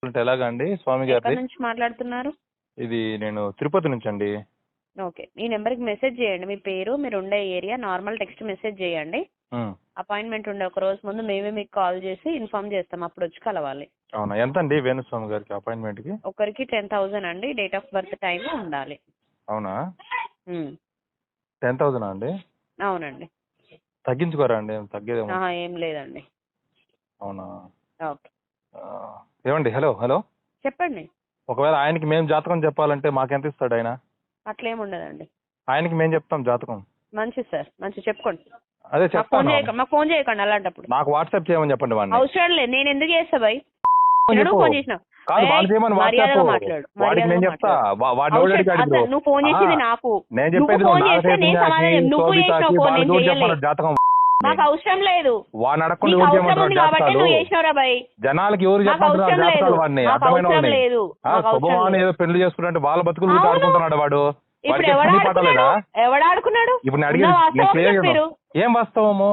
అంటే ఎలాగండి స్వామి ఎక్కడి గారిది? నుంచి మాట్లాడుతున్నారు? ఇది నేను తిరుపతి నుంచి అండి. ఓకే. ఈ నెంబర్కి మెసేజ్ చేయండి. మీ పేరు, మీరు ఉండే ఏరియా, నార్మల్ టెక్స్ట్ మెసేజ్ చేయండి. అపాయింట్మెంట్ ఉండే ఒక రోజు ముందు మేమే మీకు కాల్ చేసి ఇన్ఫార్మ్ చేస్తాం. అప్పుడు వచ్చి కలవాలి. అవునా? ఎంత అండి వేణుస్వామి గారికి అపాయింట్మెంట్కి? ఒకరికి 10,000 అండి. డేట్ ఆఫ్ బర్త్ టైం ఉండాలి. అవునా? ఉమ్. 10,000 అండి? అవునండి. తగ్గించుకోరా అండి? తగ్గేదేమో. ఏం లేదండి. అవునా? ఓకే. ఆ, ఏమండి? హలో హలో, చెప్పండి. ఒకవేళ ఆయనకి మేము జాతకం చెప్పాలంటే మాకెంత ఇస్తాడు ఆయన? అట్లేం ఉండదండి. ఆయనకి మేము చెప్తాం జాతకం. మంచిది సార్, మంచి చెప్పుకోండి. అదే చెప్తాను. మాకు ఫోన్ చేయకండి అలాంటప్పుడు. నాకు వాట్సాప్ చేయమని చెప్పండి వాడిని. అవసరం లేదు. నేను ఎందుకు చేస్తా భయ్? ఫోన్ చేసిన కాదు, వాళ్ళు చేయమని వాట్సాప్. మాట్లాడు. వాడికి నేను చెప్తా. వాడిని ఎవరికి అడిగి నువ్వు ఫోన్ చేసింది నాకు. నేను చెప్పేది ఫోన్ చేస్తే నేను సమాధానం. నువ్వు చేసిన ఫోన్ నేను చేయలేదు. జాతకం మాకు అవసరం లేదు. వాడిని అడగకుండా నీకు ఎవరు అవసరం చేయమంటారు ఉంది కాబట్టి జాతకాలు? నువ్వు చేసినవరా భయ్? జనాలకి ఎవరు మాకు చెప్పమంటారు అవసరం లేదు. జాతకాలు? వాడిని మాకు అర్థమైన అవసరం వాళ్ళని. లేదు. మాకు అవసరం శుభమాని లేదు. ఏదో పెళ్లి చేసుకుంటే వాళ్ళ బతుకులు అవును. ఆడుకుంటున్నాడు వాడు. ఇప్పుడు వాడికి ఎవడు పని పాట లేదా? ఆడుకున్నాడు? ఎవడు ఆడుకున్నాడు? ఇప్పుడు నేను అడిగేది నేను క్లియర్ గా ఏం వాస్తవము?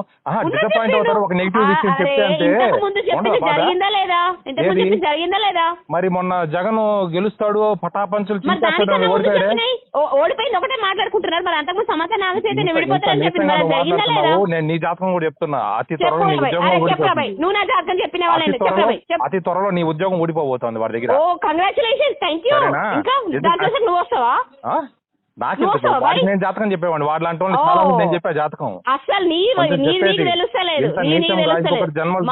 డిసప్పాయింట్ అవుతారు ఒక నెగిటివ్ విషయం చెప్తే అంటే ముందు చెప్పింది జరిగిందా లేదా? ఇంతకు ముందు చెప్పింది జరిగిందా లేదా? మరి మొన్న జగన్ గెలుస్తాడు పటాపంచులు మరి దానికన్నా ముందు చెప్పినాయి. ఓడిపోయింది ఒకటే మాట్లాడుకుంటున్నారు. మరి అంతకుముందు సమాచారం నాగచైతన్య విడిపోతారని చెప్పింది మరి జరిగిందా లేదా? నేను నీ జాతకం కూడా చెప్తున్నా. అతి త్వరలో నీ ఉద్యోగం ఊడిపోతుంది. నువ్వు నా జాతకం చెప్పిన వాళ్ళని అతి త్వరలో నీ ఉద్యోగం ఊడిపోబోతోంది వాడి దగ్గర. ఓ కంగ్రాచులేషన్స్, థ్యాంక్ యూ. ఇంకా దాంట్లో నువ్వు వస్తావా? వాడికి నేను జాతకం చెప్పేవాడిని. వాడు లాంటి వాళ్ళు చాలా మంది నేను చెప్పా జాతకం. అసలు నీకు తెలుస్తలేదు. జన్మలు